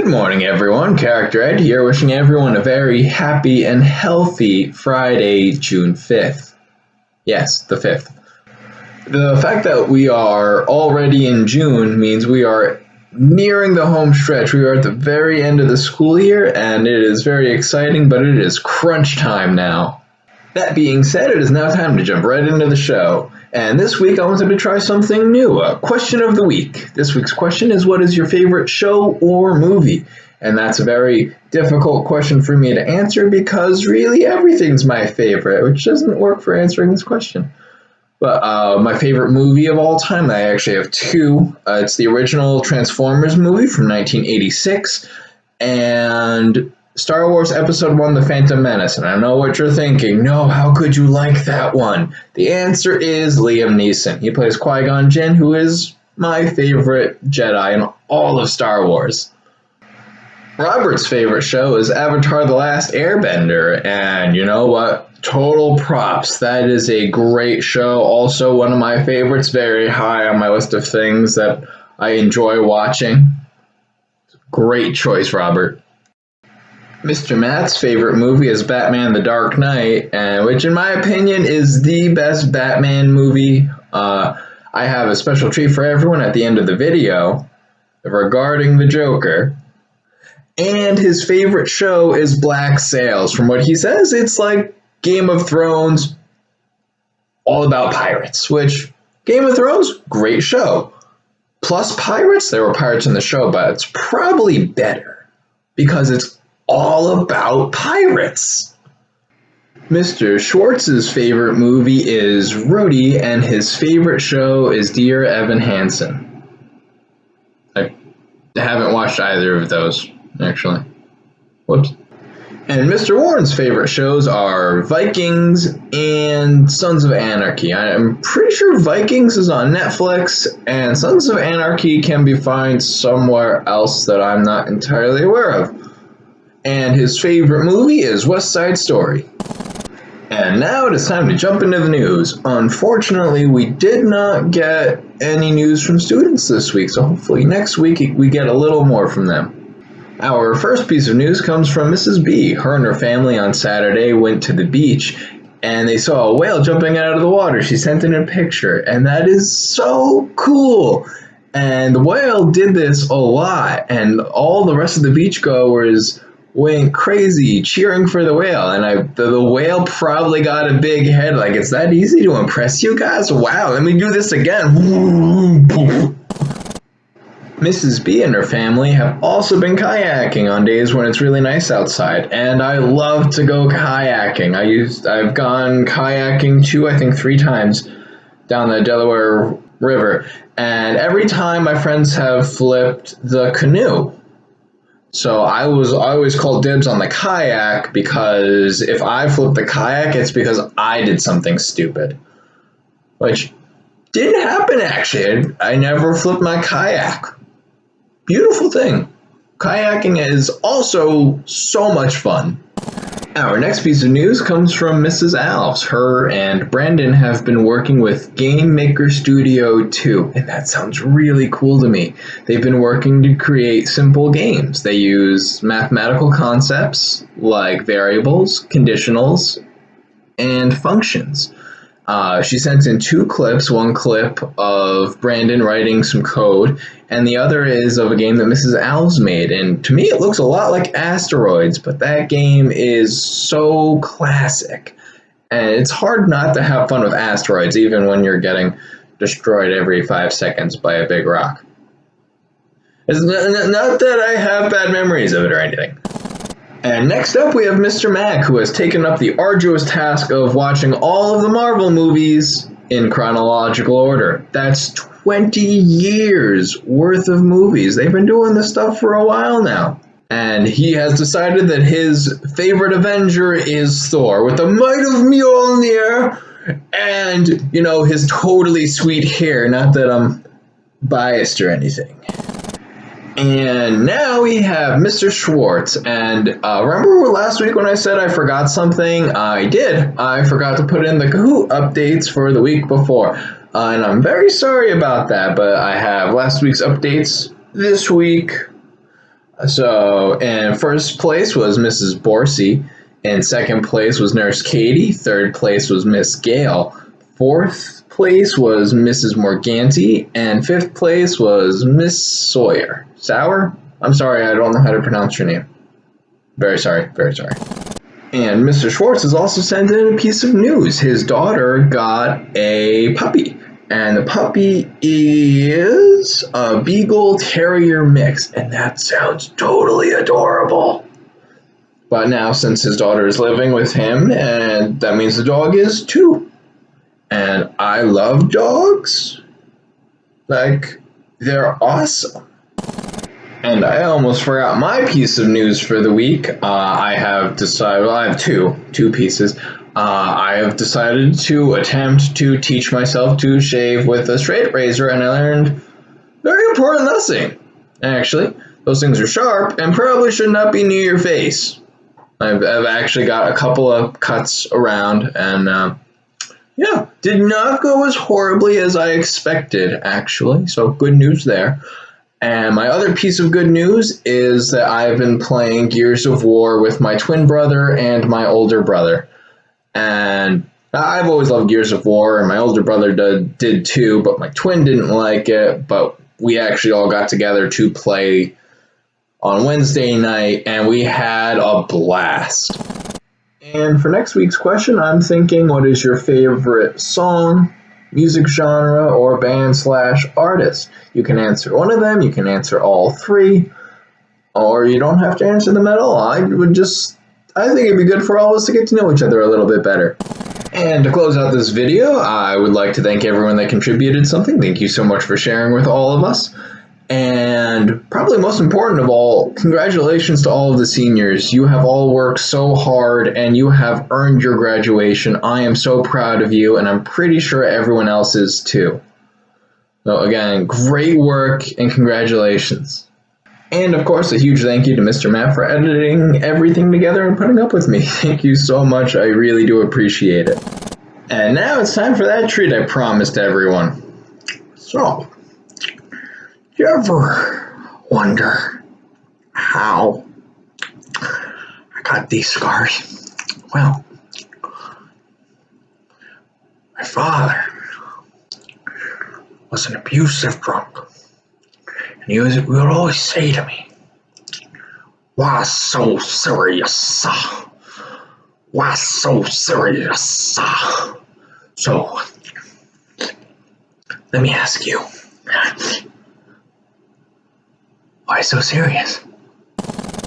morning, everyone. Character Ed here, wishing everyone a very happy and healthy Friday, June 5th. Yes, the 5th. The fact that we are already in June means we are nearing the home stretch. We are at the very end of the school year, and it is very exciting, but it is crunch time now. That being said, it is now time to jump right into the show. And this week I wanted to try something new, a question of the week. This week's question is, what is your favorite show or movie? And that's a very difficult question for me to answer because really everything's my favorite, which doesn't work for answering this question. But my favorite movie of all time, I actually have two. It's the original Transformers movie from 1986 and Star Wars Episode 1, The Phantom Menace. And I know what you're thinking. No, how could you like that one? The answer is Liam Neeson. He plays Qui-Gon Jinn, who is my favorite Jedi in all of Star Wars. Robert's favorite show is Avatar: The Last Airbender. And you know what? Total props. That is a great show. Also one of my favorites. Very high on my list of things that I enjoy watching. Great choice, Robert. Mr. Matt's favorite movie is Batman: The Dark Knight, which in my opinion is the best Batman movie. I have a special treat for everyone at the end of the video regarding the Joker. And his favorite show is Black Sails. From what he says, it's like Game of Thrones, all about pirates, which Game of Thrones, great show. Plus pirates, there were pirates in the show, but it's probably better because it's all about pirates. Mr. Schwartz's favorite movie is Rudy, and his favorite show is Dear Evan Hansen. I haven't watched either of those, actually. Whoops. And Mr. Warren's favorite shows are Vikings and Sons of Anarchy. I'm pretty sure Vikings is on Netflix, and Sons of Anarchy can be found somewhere else that I'm not entirely aware of. And his favorite movie is West Side Story. And now it is time to jump into the news. Unfortunately, we did not get any news from students this week, so hopefully next week we get a little more from them. Our first piece of news comes from Mrs. B. Her and her family on Saturday went to the beach and they saw a whale jumping out of the water. She sent in a picture, and that is so cool. And the whale did this a lot, and all the rest of the beachgoers went crazy cheering for the whale, and the whale probably got a big head. Like, it's that easy to impress you guys? Wow, let me do this again. Mrs. B and her family have also been kayaking on days when it's really nice outside, and I love to go kayaking. I've gone kayaking I think 3 times down the Delaware River, and every time my friends have flipped the canoe. So I always called dibs on the kayak, because if I flip the kayak, it's because I did something stupid. Which didn't happen, actually. I never flipped my kayak. Beautiful thing. Kayaking is also so much fun. Our next piece of news comes from Mrs. Alves. Her and Brandon have been working with Game Maker Studio 2, and that sounds really cool to me. They've been working to create simple games. They use mathematical concepts like variables, conditionals, and functions. She sent in 2 clips, one clip of Brandon writing some code, and the other is of a game that Mrs. Alves made. And to me, it looks a lot like Asteroids, but that game is so classic. And it's hard not to have fun with Asteroids, even when you're getting destroyed every 5 seconds by a big rock. It's not that I have bad memories of it or anything. And next up, we have Mr. Mac, who has taken up the arduous task of watching all of the Marvel movies in chronological order. That's 20 years worth of movies. They've been doing this stuff for a while now. And he has decided that his favorite Avenger is Thor, with the might of Mjolnir and, his totally sweet hair. Not that I'm biased or anything. And now we have Mr. Schwartz, and remember last week when I said I forgot something? I did. I forgot to put in the Kahoot updates for the week before, and I'm very sorry about that, but I have last week's updates this week. So, in first place was Mrs. Borsey. In second place was Nurse Katie. Third place was Miss Gale. Fourth place was Mrs. Morganti. And fifth place was Miss Sawyer. Sour? I'm sorry, I don't know how to pronounce your name. Very sorry, very sorry. And Mr. Schwartz has also sent in a piece of news. His daughter got a puppy. And the puppy is a Beagle Terrier mix. And that sounds totally adorable. But now, since his daughter is living with him, and that means the dog is 2. And I love dogs. Like, they're awesome. And I almost forgot my piece of news for the week. I have decided, well, I have two pieces. I have decided to attempt to teach myself to shave with a straight razor, and I learned a very important lesson. Actually, those things are sharp and probably should not be near your face. I've actually got a couple of cuts around, and yeah, did not go as horribly as I expected, actually. So good news there. And my other piece of good news is that I've been playing Gears of War with my twin brother and my older brother. And I've always loved Gears of War, and my older brother did too, but my twin didn't like it. But we actually all got together to play on Wednesday night, and we had a blast. And for next week's question, I'm thinking, what is your favorite song, music genre, or band/artist? You can answer one of them, you can answer all 3, or you don't have to answer them at all. I think it'd be good for all of us to get to know each other a little bit better. And to close out this video, I would like to thank everyone that contributed something. Thank you so much for sharing with all of us. And probably most important of all, congratulations to all of the seniors. You have all worked so hard and you have earned your graduation. I am so proud of you, and I'm pretty sure everyone else is too. So again, great work and congratulations. And of course, a huge thank you to Mr. Matt for editing everything together and putting up with me. Thank you so much. I really do appreciate it. And now it's time for that treat I promised everyone. So, do you ever wonder how I got these scars? Well, my father was an abusive drunk. And he would always say to me, "Why so serious? Why so serious?" So, let me ask you, why so serious?